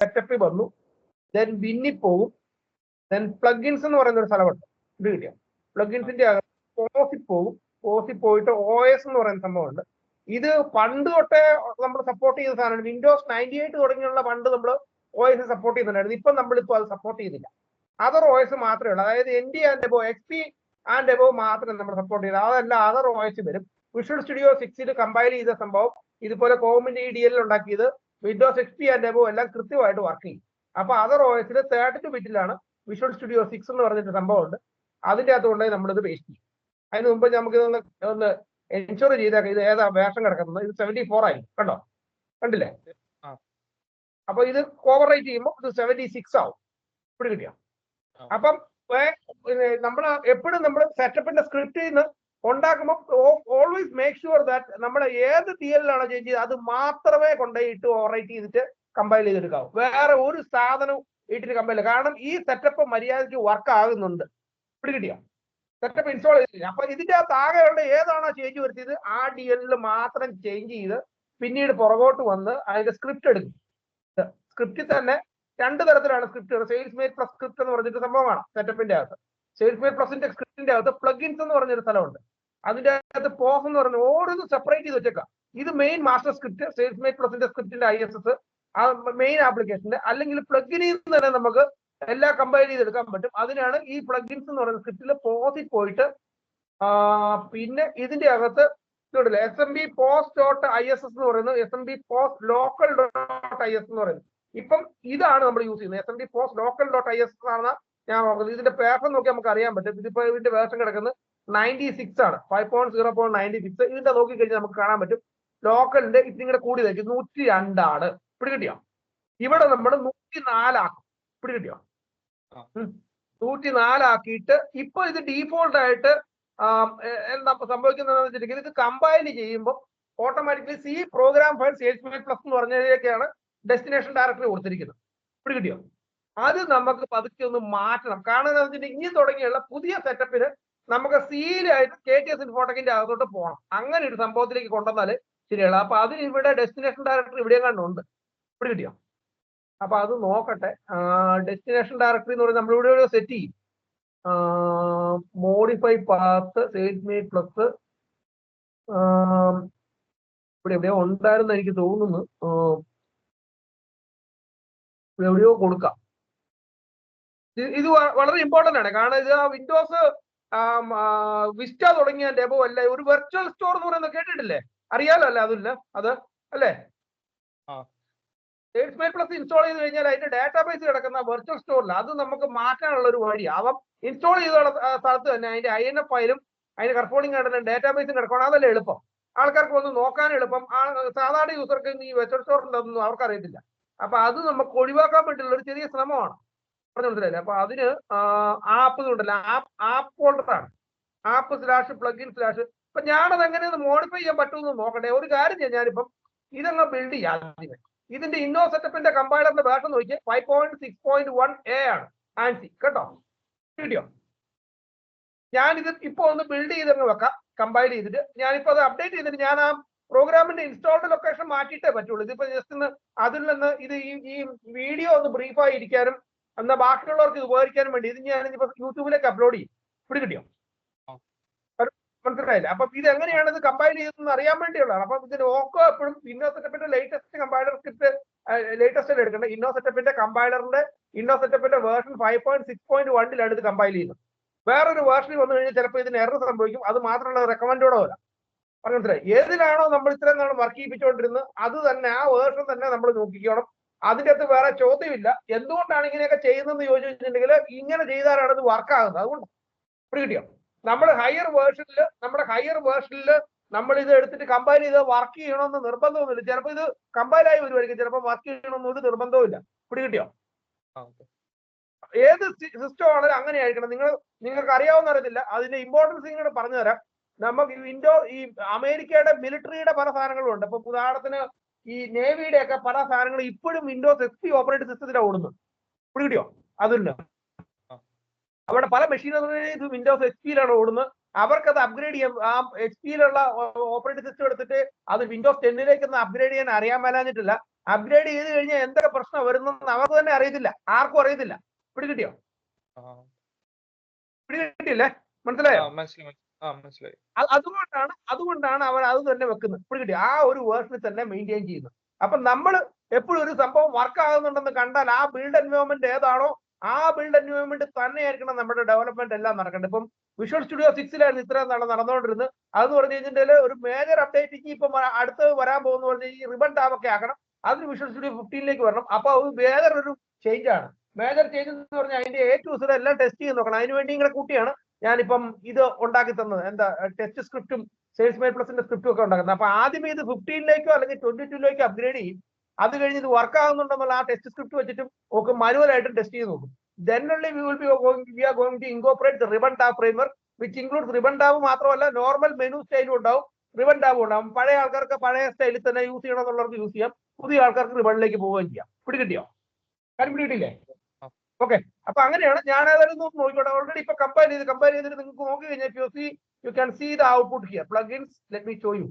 സെറ്റപ്പിൽ വന്നു, then Winnie പോകും, ദെൻ പ്ലഗിൻസ് എന്ന് പറയുന്ന ഒരു സ്ഥലമുണ്ട്. ഇത് കിട്ടിയ പ്ലഗിൻസിന്റെ അകത്ത് പോസിൽ പോകും. പോസിൽ പോയിട്ട് OS എന്ന് പറയുന്ന സംഭവമുണ്ട്. ഇത് പണ്ട് തൊട്ടേ നമ്മൾ സപ്പോർട്ട് ചെയ്ത സാധനമാണ്. വിൻഡോസ് 98 തുടങ്ങിയുള്ള പണ്ട് നമ്മൾ OS സപ്പോർട്ട് ചെയ്യുന്നുണ്ടായിരുന്നു. ഇപ്പം നമ്മളിപ്പോൾ അത് സപ്പോർട്ട് ചെയ്യുന്നില്ല. അതർ OS മാത്രമേ ഉള്ളൂ. അതായത് ND and above, XP and above മാത്രമേ നമ്മൾ സപ്പോർട്ട് ചെയ്ത്, അതല്ല അതർ OS വരും. വിഷ്വൽ സ്റ്റുഡിയോ 6 കമ്പൈൽ ചെയ്ത സംഭവം ഇതുപോലെ കോമന്റ് EDL ഉണ്ടാക്കിയത് വിൻഡോസ് XP ആൻഡ് എബോ എല്ലാം കൃത്യമായിട്ട് വർക്ക് ചെയ്യും. അപ്പൊ അതർ OS 32 ബിറ്റിലാണ് വിഷ്വൽ സ്റ്റുഡിയോ 6 എന്ന് പറഞ്ഞിട്ട് സംഭവമുണ്ട്. അതിന്റെ അകത്ത് കൊണ്ടുപോയി നമ്മളിത് പേസ്റ്റ് ചെയ്യും. അതിന് മുമ്പ് നമുക്ക് ഒന്ന് എൻഷുർ ചെയ്തേക്കാം ഇത് ഏതാ വേഷം കിടക്കുന്നത്. ഇത് 74 ആയി, കണ്ടോ, കണ്ടില്ലേ? അപ്പൊ ഇത് ഓവർ റൈറ്റ് ചെയ്യുമ്പോൾ ഇത് 76 ആവും. ഇവിടെ കിട്ടിയോ? അപ്പം നമ്മൾ എപ്പോഴും നമ്മൾ സെറ്റപ്പിന്റെ സ്ക്രിപ്റ്റിൽ നിന്ന് ഉണ്ടാക്കുമ്പോൾ ഓൾവേസ് മേക്ക് ഷുവർ ദാറ്റ് നമ്മൾ ഏത് TL ആണോ ചേഞ്ച് ചെയ്ത് അത് മാത്രമേ കൊണ്ടുപോയിട്ട് ഓവർ റൈറ്റ് ചെയ്തിട്ട് കമ്പൈൽ ചെയ്തെടുക്കാവൂ. വേറെ ഒരു സാധനവും ഇട്ടിട്ട് കമ്പൈൽ, കാരണം ഈ സെറ്റപ്പ് മര്യാദയ്ക്ക് വർക്ക് ആകുന്നുണ്ട്. ഇവിടെ കിട്ടിയോ? സെറ്റപ്പ് ഇൻസ്റ്റാൾ ചെയ്തില്ല. അപ്പൊ ഇതിന്റെ അകത്ത് ആകെയുള്ള ഏതാണോ ചേഞ്ച് വരുത്തിയത് ആ DL മാത്രം ചേഞ്ച് ചെയ്ത് പിന്നീട് പുറകോട്ട് വന്ന് അതിന്റെ സ്ക്രിപ്റ്റ് എടുക്കും. സ്ക്രിപ്റ്റിൽ തന്നെ 2 തരത്തിലാണ് script. Sales mate plus script എന്ന് പറഞ്ഞിട്ട് സംഭവമാണ് സെറ്റപ്പിന്റെ അകത്ത്. സെയിൽസ് മേറ്റ് പ്ലസിന്റെ സ്ക്രിപ്റ്റിന്റെ അകത്ത് പ്ലഗിൻസ് എന്ന് പറഞ്ഞൊരു സ്ഥലമുണ്ട്. അതിന്റെ അകത്ത് പോസ് എന്ന് പറഞ്ഞ ഓരോന്നും സെപ്പറേറ്റ് ചെയ്ത് വെച്ചേക്കാം. ഇത് main master script, sales mate പ്ലസിന്റെ സ്ക്രിപ്റ്റിന്റെ ISS ആ മെയിൻ ആപ്ലിക്കേഷന്റെ, അല്ലെങ്കിൽ പ്ലഗിനിൽ നിന്ന് തന്നെ നമുക്ക് എല്ലാം കമ്പൈൽ ചെയ്തെടുക്കാൻ പറ്റും. അതിനാണ് ഈ പ്ലഗിൻസ് എന്ന് പറയുന്ന സ്ക്രിപ്റ്റിൽ പോസിൽ പോയിട്ട് പിന്നെ ഇതിന്റെ അകത്ത് ഇതുണ്ടല്ലോ SMB post.iss എന്ന് പറയുന്നത്, SMB post local.is എന്ന് പറയുന്നത്. ഇപ്പം ഇതാണ് നമ്മൾ യൂസ് ചെയ്യുന്നത്. SMB post local.is ആണ് ഞാൻ നോക്കുന്നത്. ഇതിന്റെ പേപ്പർ നോക്കി നമുക്ക് അറിയാൻ പറ്റും. ഇതിപ്പോ ഇതിന്റെ വേർഷൻ കിടക്കുന്നത് 96 ആണ്, 5.0.96. ഇതിന്റെ നോക്കി കഴിഞ്ഞാൽ നമുക്ക് കാണാൻ പറ്റും ലോക്കലിന്റെ ഇതിങ്ങനെ കൂടി വെച്ച് 102 ആണ്. ഇവിടെ കിട്ടിയോ? ഇവിടെ നമ്മൾ 104 ആക്കും. ഇവിടെ കിട്ടിയോ? 104 ആക്കിയിട്ട് ഇപ്പൊ ഇത് ഡീഫോൾട്ട് ആയിട്ട് എന്താ സംഭവിക്കുന്നതെന്ന് വെച്ചിട്ടുണ്ടെങ്കിൽ ഇത് കമ്പൈൽ ചെയ്യുമ്പോൾ automatically C program file sales mate plus എന്ന് പറഞ്ഞതിലേക്കാണ് ഡെസ്റ്റിനേഷൻ ഡയറക്ടറി കൊടുത്തിരിക്കുന്നത്. ഇവിടെ കിട്ടിയോ? അത് നമുക്ക് പതുക്കെ ഒന്ന് മാറ്റണം. കാരണം എന്താ വെച്ചിട്ടുണ്ടെങ്കിൽ ഇനി തുടങ്ങിയുള്ള പുതിയ സെറ്റപ്പിന് നമുക്ക് സീലായിട്ട് KTS ഇൻഫോടെക്കിന്റെ അകത്തോട്ട് പോകണം. അങ്ങനെ ഒരു സംഭവത്തിലേക്ക് കൊണ്ടുവന്നാൽ ശരിയാണ്. അപ്പൊ അതിന് ഇവിടെ ഡെസ്റ്റിനേഷൻ ഡയറക്ടറി ഇവിടെ കണ്ടുണ്ട്. ഇവിടെ കിട്ടിയോ? അപ്പൊ അത് നോക്കട്ടെ. ഡെസ്റ്റിനേഷൻ ഡയറക്ടറി എന്ന് പറയുന്നത് നമ്മളിവിടെ സെറ്റ് ചെയ്യും. മോഡിഫൈ പാത്ത് സെയിൽസ്മേറ്റ് പ്ലസ് ഇവിടെ എവിടെയോ ഉണ്ടായിരുന്നു എനിക്ക് തോന്നുന്നു. എവിടെയോ കൊടുക്കാം. ഇത് വളരെ ഇമ്പോർട്ടന്റ് ആണ്. കാരണം ഇത് വിൻഡോസ് വിസ്റ്റ തുടങ്ങിയ ഡെമോ അല്ല, ഒരു വെർച്വൽ സ്റ്റോർ എന്ന് പറയുന്നത് കേട്ടിട്ടില്ലേ? അറിയാലോ അല്ലേ? അതില്ല അത് അല്ലേ? സെയിൽസ്മേറ്റ് പ്ലസ് ഇൻസ്റ്റാൾ ചെയ്ത് കഴിഞ്ഞാൽ അതിന്റെ ഡാറ്റാബേസ് കിടക്കുന്ന വെർച്വൽ സ്റ്റോറിൽ അത് നമുക്ക് മാറ്റാനുള്ള ഒരു വഴി. അവ ഇൻസ്റ്റാൾ ചെയ്ത സ്ഥലത്ത് തന്നെ അതിന്റെ INF ഫയലും അതിന്റെ കറസ്പോണ്ടിങ് ആയിട്ടുള്ള ഡാറ്റാബേസും കിടക്കണം. അതല്ലേ എളുപ്പം, ആൾക്കാർക്ക് ഒന്ന് നോക്കാൻ എളുപ്പം. സാധാരണ യൂസർക്ക് ഈ വെർച്വൽ സ്റ്റോറിന്റെ ഒന്നും അവർക്ക് അറിയത്തില്ല. അപ്പൊ അത് നമുക്ക് ഒഴിവാക്കാൻ വേണ്ടിയുള്ള ഒരു ചെറിയ ശ്രമമാണ്. പറഞ്ഞു മനസ്സിലായില്ലേ? അപ്പൊ അതിന് ആപ്പ് ഉണ്ടല്ലോ, ആപ്പ് ഫോൾഡറാണ് app/plugin/ ഇപ്പൊ ഞാനത് എങ്ങനെയൊന്ന് മോഡിഫൈ ചെയ്യാൻ പറ്റുമെന്ന് നോക്കട്ടെ. ഒരു കാര്യം ചെയ്യാം, ഞാനിപ്പം ഇതങ്ങ് ബിൽഡ് ചെയ്യാം. ഇതിന്റെ ഇന്നോ സെറ്റപ്പിന്റെ കമ്പൈലറിന്റെ വേർഷൻ നോക്കിയാൽ 5.6.1a ആണ് ആൻസി, കേട്ടോ? വീഡിയോ ഞാനിത് ഇപ്പൊ ഒന്ന് ബിൽഡ് ചെയ്തങ്ങ് വെക്കാം. കമ്പൈൽ ചെയ്തിട്ട് ഞാനിപ്പോ അത് അപ്ഡേറ്റ് ചെയ്തിട്ട് ഞാൻ ആ പ്രോഗ്രാമിന്റെ ഇൻസ്റ്റാൾഡ് ലൊക്കേഷൻ മാറ്റിയിട്ടേ പറ്റുള്ളൂ. ഇതിപ്പോ ജസ്റ്റ് ഒന്ന് അതിൽ നിന്ന് ഇത് ഈ വീഡിയോ ഒന്ന് ബ്രീഫായി ഇരിക്കാനും എന്നാൽ ബാക്കിയുള്ളവർക്ക് ഇത് ഉപകരിക്കാനും വേണ്ടി ഇത് ഞാൻ ഇപ്പൊ യൂട്യൂബിലേക്ക് അപ്ലോഡ് ചെയ്യും. ഇവിടെ കിട്ടിയോ? മനസ്സിലായില്ല? അപ്പൊ ഇത് എങ്ങനെയാണ് ഇത് കമ്പൈൽ ചെയ്തതെന്ന് അറിയാൻ വേണ്ടിയുള്ളതാണ്. അപ്പൊ ഇതിന് ഓക്കോ എപ്പോഴും ഇന്നോ സെറ്റപ്പിന്റെ ലേറ്റസ്റ്റ് കമ്പൈലർ സ്ക്രിപ്റ്റ് ലേറ്റസ്റ്റ് എടുക്കേണ്ടത്. ഇന്നോ സെറ്റപ്പിന്റെ കമ്പൈലറിന്റെ വേർഷൻ 5.6.1 ഇത് കമ്പൈൽ ചെയ്യുന്നത്. വേറൊരു വേർഷനിൽ വന്നു കഴിഞ്ഞാൽ ചിലപ്പോൾ ഇതിന് എറർ സംഭവിക്കും. അത് മാത്രമല്ല റെക്കമെൻഡോടെ വരാം. പറഞ്ഞു മനസ്സിലായി? ഏതിലാണോ നമ്മൾ ഇത്രയും നാൾ വർക്ക് ചെയ്യിപ്പിച്ചുകൊണ്ടിരുന്നത് അത് തന്നെ ആ വേർഷൻ തന്നെ നമ്മൾ നോക്കിക്കണം. അതിൻ്റെ അകത്ത് വേറെ ചോദ്യമില്ല. എന്തുകൊണ്ടാണ് ഇങ്ങനെയൊക്കെ ചെയ്യുന്നതെന്ന് ചോദിച്ചിട്ടുണ്ടെങ്കിൽ ഇങ്ങനെ ചെയ്താലാണ് ഇത് വർക്ക് ആകുന്നത്. അതുകൊണ്ട് ഇവിടെ കിട്ടിയോ? നമ്മുടെ ഹയർ വേർഷനിൽ നമ്മൾ ഇത് എടുത്തിട്ട് കമ്പൈൽ ചെയ്ത് വർക്ക് ചെയ്യണമെന്ന് നിർബന്ധമൊന്നുമില്ല. ചിലപ്പോൾ ഇത് കമ്പൈലായി വരുമായിരിക്കും, ചിലപ്പോൾ വർക്ക് ചെയ്യണമെന്ന് ഒരു നിർബന്ധവും. ഇവിടെ കിട്ടിയോ? ഏത് സിസ്റ്റം ആണെങ്കിലും അങ്ങനെ ആയിരിക്കണം. നിങ്ങൾക്ക് അറിയാവുന്ന അറിയത്തില്ല, അതിന്റെ ഇമ്പോർട്ടൻസ് ഇങ്ങനെ പറഞ്ഞു തരാം. നമുക്ക് ഈ അമേരിക്കയുടെ മിലിറ്ററിയുടെ പല സാധനങ്ങളും ഉണ്ട്. അപ്പൊ ഉദാഹരണത്തിന് ഈ നേവിയുടെ ഒക്കെ പല സാധനങ്ങളും ഇപ്പോഴും വിൻഡോസ് XP ഓപ്പറേറ്റിംഗ് സിസ്റ്റത്തിലാണ് ഓടുന്നത്. ഇവിടെ കിട്ടിയോ? അതില്ല, അവിടെ പല മെഷീനറി ഇത് വിൻഡോസ് XPയിലാണ് ഓടുന്നത്. അവർക്കത് അപ്ഗ്രേഡ് ചെയ്യാൻ ആ XPയിലുള്ള ഓപ്പറേറ്റിംഗ് സിസ്റ്റം എടുത്തിട്ട് അത് വിൻഡോസ് 10ലേക്ക് ഒന്ന് അപ്ഗ്രേഡ് ചെയ്യാൻ അറിയാൻ മേലാഞ്ഞിട്ടില്ല. അപ്ഗ്രേഡ് ചെയ്ത് കഴിഞ്ഞാൽ എന്തൊക്കെ പ്രശ്നം വരുന്നെന്ന് അവർക്ക് തന്നെ അറിയത്തില്ല, ആർക്കും അറിയത്തില്ല. പിടികിട്ടിയോ? പിടികിട്ടില്ലേ? മനസ്സിലായോ? അതുകൊണ്ടാണ് അവർ അത് തന്നെ വെക്കുന്നത്. പിടികിട്ടിയോ? ആ ഒരു വേർഷനിൽ തന്നെ മെയിൻറ്റെയിൻ ചെയ്യുന്നത്. അപ്പൊ നമ്മൾ എപ്പോഴും ഒരു സംഭവം വർക്ക് ആകുന്നുണ്ടെന്ന് കണ്ടാൽ ആ ബിൽഡ് എൻവയോൺമെന്റ് ഏതാണോ ആ ബിൽഡ് എൻവയോൺമെന്റ് തന്നെയായിരിക്കണം നമ്മുടെ ഡെവലപ്മെന്റ് എല്ലാം നടക്കേണ്ടത്. ഇപ്പം വിഷ്വൽ സ്റ്റുഡിയോ 6 ഇത്രയും നടന്നുകൊണ്ടിരുന്നത്. അതെന്ന് പറഞ്ഞു കഴിഞ്ഞാൽ ഒരു മേജർ അപ്ഡേറ്റ് ഇപ്പം അടുത്ത് വരാൻ പോകുന്ന പറഞ്ഞാൽ ഈ റിബൺ ടാബ് ഒക്കെ ആക്കണം. അതിന് വിഷ്വൽ സ്റ്റുഡിയോ 15 വരണം. അപ്പൊ അത് വേറൊരു ചേഞ്ച് ആണ്. മേജർ ചേഞ്ച് എന്ന് പറഞ്ഞാൽ അതിന്റെ A to Z എല്ലാം ടെസ്റ്റ് ചെയ്ത് നോക്കണം. അതിനുവേണ്ടി ഇങ്ങനെ കൂട്ടിയാണ് ഞാനിപ്പം ഇത് ഉണ്ടാക്കി തന്നത്. എന്താ ടെസ്റ്റ് സ്ക്രിപ്റ്റും സെയിൽസ് മെയിൽ പ്ലസിന്റെ സ്ക്രിപ്റ്റും ഒക്കെ ഉണ്ടാക്കുന്നത്. അപ്പൊ ആദ്യം ഇത് 15 അല്ലെങ്കിൽ 22 അപ്ഗ്രേഡ് ചെയ്യും. അത് കഴിഞ്ഞ് ഇത് വർക്ക് ആകുന്നുണ്ടെന്നുള്ള ആ ടെസ്റ്റ് സ്ക്രിപ്റ്റ് വെച്ചിട്ടും ഒക്കെ മാനുവലായിട്ടും ടെസ്റ്റ് ചെയ്ത് നോക്കും. Then only we are going to incorporate the ribbon tab framework, which includes ribbon tab മാത്രമല്ല നോർമൽ മെനു സ്റ്റൈലും ഉണ്ടാവും, റിബൺ ടാബും ഉണ്ടാവും. പഴയ ആൾക്കാർക്ക് പഴയ സ്റ്റൈലിൽ തന്നെ യൂസ് ചെയ്യണം എന്നുള്ളവർക്ക് യൂസ് ചെയ്യാം, പുതിയ ആൾക്കാർക്ക് റിബണിലേക്ക് പോവുകയും ചെയ്യാം. പിടികിട്ടിയോ? കാര്യം പിടികിട്ടില്ലേ? ഓക്കെ. അപ്പൊ അങ്ങനെയാണ്. ഞാൻ ഏതായാലും നോക്കിക്കോട്ടെ. ഓൾറെഡി ഇപ്പൊ കമ്പയർ ചെയ്തിട്ട് നിങ്ങൾക്ക് നോക്കി കഴിഞ്ഞാൽ you can see the output here. Plugins, let me show you.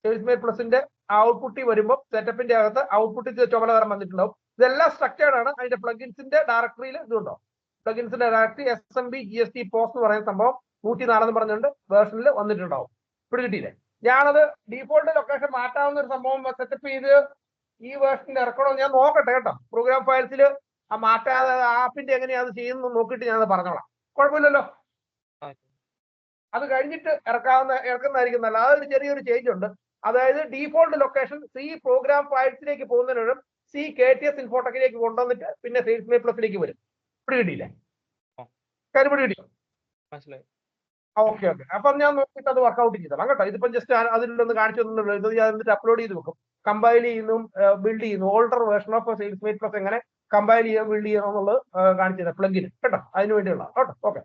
Sales mail പ്ലസിന്റെ ഔട്ട്പുട്ടിൽ വരുമ്പോൾ സെറ്റപ്പിന്റെ അകത്ത് ഔട്ട്പുട്ടിൽ ചുമല തരം വന്നിട്ടുണ്ടാവും. ഇതെല്ലാം സ്ട്രക്ചേർഡ് ആണ്. അതിന്റെ പ്ലഗിൻസിന്റെ ഡയറക്ടറിയിൽ ഇതുണ്ടോ? പ്ലഗിൻസിന്റെ ഡയറക്ടറി SMB GST പോസ്റ്റ് എന്ന് പറയുന്ന സംഭവം 104 എന്ന് പറഞ്ഞുകൊണ്ട് വേർഷനിൽ വന്നിട്ടുണ്ടാവും. പിടികിട്ടിയില്ലേ? ഞാനത് ഡീഫോൾട്ട് ലൊക്കേഷൻ മാറ്റാവുന്ന ഒരു സംഭവം സെറ്റപ്പ് ചെയ്ത് ഈ വേർഷനിൽ ഇറക്കണമെന്ന് ഞാൻ നോക്കട്ടെ കേട്ടോ. പ്രോഗ്രാം ഫയൽസിൽ ആ മാറ്റാതെ ആപ്പിന്റെ എങ്ങനെയാ അത് ചെയ്യുന്നത് നോക്കിയിട്ട് ഞാനത് പറഞ്ഞോളാം. കുഴപ്പമില്ലല്ലോ. അത് കഴിഞ്ഞിട്ട് ഇറക്കുന്നതായിരിക്കും നല്ല. അതൊരു ചെറിയൊരു ചേഞ്ച് ഉണ്ട്. അതായത് ഡീഫോൾട്ട് ലൊക്കേഷൻ C പ്രോഗ്രാം ഫയൽസിലേക്ക് പോകുന്നതിനും C KTS ഇൻഫോടെക്കിലേക്ക് കൊണ്ടുവന്നിട്ട് പിന്നെ സെയിൽസ് മെയിൽ പ്ലസിലേക്ക് വരും. പിടികിട്ടിയില്ലേ? കാര്യം പിടികിട്ടിയോ? ഓക്കെ. അപ്പൊ ഞാൻ നോക്കിയിട്ട് അത് വർക്ക്ഔട്ട് ചെയ്തോളാം കേട്ടോ. ഇതിപ്പം ജസ്റ്റ് അതിലൊന്ന് കാണിച്ചു തന്നുള്ളൂ. ഇത് ഞാൻ എന്നിട്ട് അപ്ലോഡ് ചെയ്ത് വെക്കും. കമ്പൈൽ ചെയ്യുന്നു, ബിൽഡ് ചെയ്യുന്നു. Older version of sales mail plus എങ്ങനെ കമ്പൈൽ ചെയ്യാൻ ബിൽഡ് ചെയ്യണം എന്നുള്ളത് കാണിച്ചു തരാം പ്ലഗിന് കേട്ടോ. അതിന് വേണ്ടിയുള്ള കേട്ടോ. ഓക്കെ.